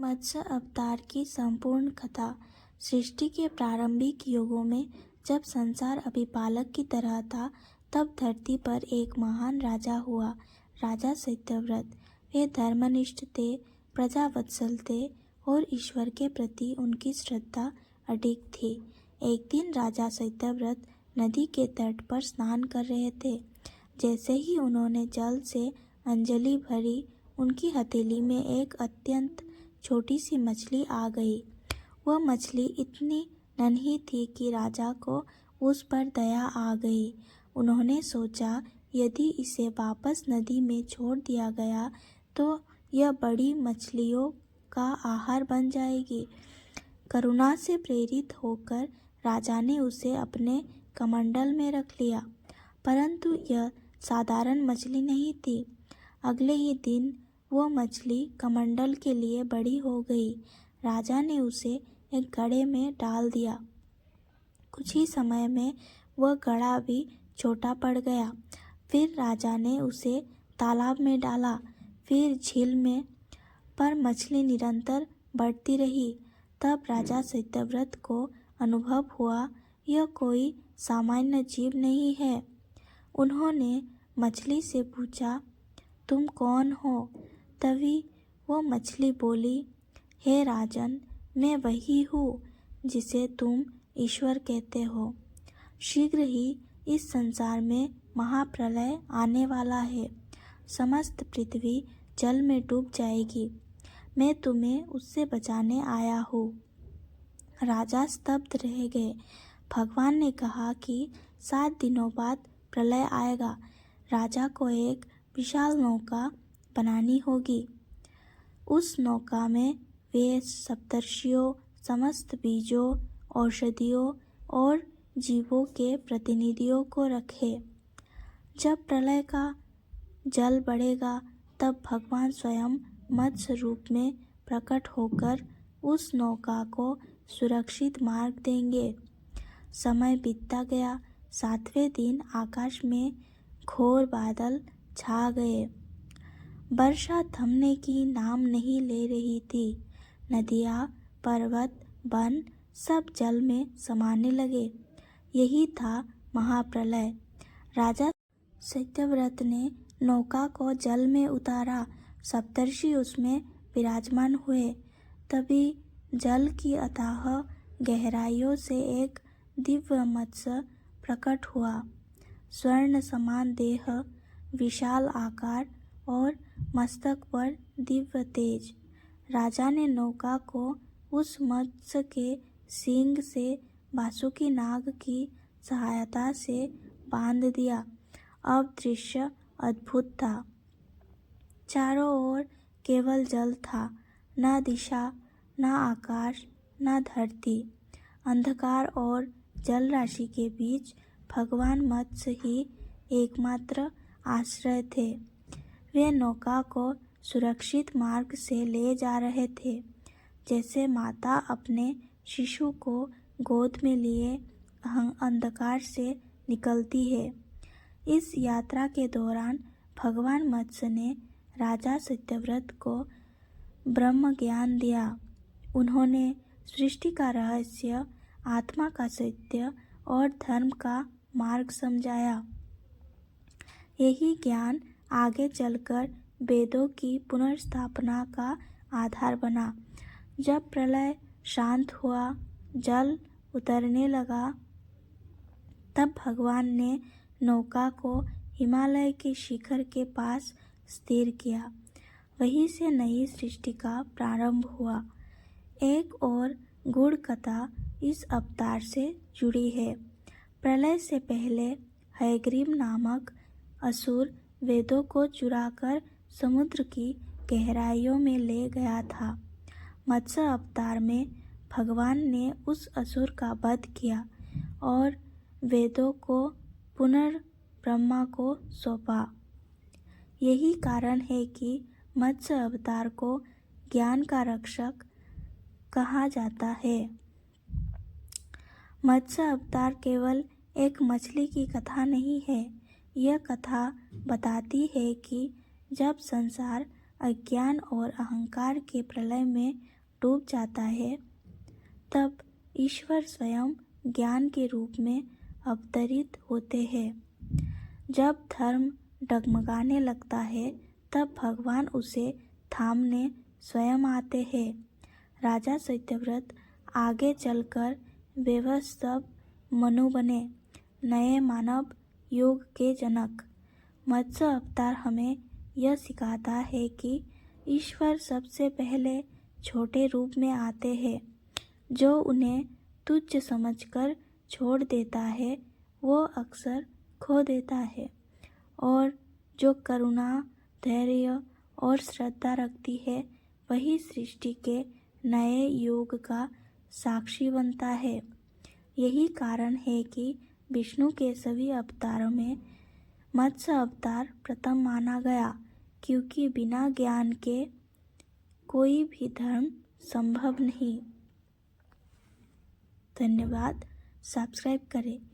मत्स्य अवतार की संपूर्ण कथा। सृष्टि के प्रारंभिक युगों में जब संसार अभी बालक की तरह था, तब धरती पर एक महान राजा हुआ, राजा सत्यव्रत। वे धर्मनिष्ठ थे, प्रजावत्सल थे और ईश्वर के प्रति उनकी श्रद्धा अडिग थी। एक दिन राजा सत्यव्रत नदी के तट पर स्नान कर रहे थे। जैसे ही उन्होंने जल से अंजलि भरी, उनकी हथेली में एक अत्यंत छोटी सी मछली आ गई। वह मछली इतनी नन्ही थी कि राजा को उस पर दया आ गई। उन्होंने सोचा, यदि इसे वापस नदी में छोड़ दिया गया तो यह बड़ी मछलियों का आहार बन जाएगी। करुणा से प्रेरित होकर राजा ने उसे अपने कमंडल में रख लिया। परंतु यह साधारण मछली नहीं थी। अगले ही दिन वह मछली कमंडल के लिए बड़ी हो गई। राजा ने उसे एक घड़े में डाल दिया। कुछ ही समय में वह घड़ा भी छोटा पड़ गया। फिर राजा ने उसे तालाब में डाला, फिर झील में, पर मछली निरंतर बढ़ती रही। तब राजा सत्यव्रत को अनुभव हुआ, यह कोई सामान्य जीव नहीं है। उन्होंने मछली से पूछा, तुम कौन हो? तभी वो मछली बोली, हे राजन, मैं वही हूँ जिसे तुम ईश्वर कहते हो। शीघ्र ही इस संसार में महाप्रलय आने वाला है। समस्त पृथ्वी जल में डूब जाएगी। मैं तुम्हें उससे बचाने आया हूँ। राजा स्तब्ध रह गए। भगवान ने कहा कि 7 दिनों बाद प्रलय आएगा। राजा को एक विशाल नौका बनानी होगी। उस नौका में वे सप्तर्षियों, समस्त बीजों, औषधियों और जीवों के प्रतिनिधियों को रखे। जब प्रलय का जल बढ़ेगा, तब भगवान स्वयं मत्स्य रूप में प्रकट होकर उस नौका को सुरक्षित मार्ग देंगे। समय बीतता गया। 7वें दिन आकाश में घोर बादल छा गए। वर्षा थमने की नाम नहीं ले रही थी। नदियाँ, पर्वत, वन सब जल में समाने लगे। यही था महाप्रलय। राजा सत्यव्रत ने नौका को जल में उतारा। सप्तर्षि उसमें विराजमान हुए। तभी जल की अथाह गहराइयों से एक दिव्य मत्स्य प्रकट हुआ। स्वर्ण समान देह, विशाल आकार और मस्तक पर दिव्य तेज। राजा ने नौका को उस मत्स्य के सींग से वासुकी नाग की सहायता से बांध दिया। अब दृश्य अद्भुत था। चारों ओर केवल जल था, न दिशा, न आकाश, न धरती। अंधकार और जल राशि के बीच भगवान मत्स्य ही एकमात्र आश्रय थे। वे नौका को सुरक्षित मार्ग से ले जा रहे थे, जैसे माता अपने शिशु को गोद में लिए अंधकार से निकलती है। इस यात्रा के दौरान भगवान मत्स्य ने राजा सत्यव्रत को ब्रह्म ज्ञान दिया। उन्होंने सृष्टि का रहस्य, आत्मा का सत्य और धर्म का मार्ग समझाया। यही ज्ञान आगे चलकर वेदों की पुनर्स्थापना का आधार बना। जब प्रलय शांत हुआ, जल उतरने लगा, तब भगवान ने नौका को हिमालय के शिखर के पास स्थिर किया। वहीं से नई सृष्टि का प्रारंभ हुआ। एक और गूढ़ कथा इस अवतार से जुड़ी है। प्रलय से पहले हयग्रीव नामक असुर वेदों को चुराकर समुद्र की गहराइयों में ले गया था। मत्स्य अवतार में भगवान ने उस असुर का वध किया और वेदों को पुनर्ब्रह्मा को सौंपा। यही कारण है कि मत्स्य अवतार को ज्ञान का रक्षक कहा जाता है। मत्स्य अवतार केवल एक मछली की कथा नहीं है। यह कथा बताती है कि जब संसार अज्ञान और अहंकार के प्रलय में डूब जाता है, तब ईश्वर स्वयं ज्ञान के रूप में अवतरित होते हैं। जब धर्म डगमगाने लगता है, तब भगवान उसे थामने स्वयं आते हैं। राजा सत्यव्रत आगे चलकर वैवस्वत मनु बने, नए मानव युग के जनक। मत्स्य अवतार हमें यह सिखाता है कि ईश्वर सबसे पहले छोटे रूप में आते हैं। जो उन्हें तुच्छ समझकर छोड़ देता है, वो अक्सर खो देता है, और जो करुणा, धैर्य और श्रद्धा रखती है, वही सृष्टि के नए युग का साक्षी बनता है। यही कारण है कि विष्णु के सभी अवतारों में मत्स्य अवतार प्रथम माना गया, क्योंकि बिना ज्ञान के कोई भी धर्म संभव नहीं। धन्यवाद। सब्सक्राइब करें।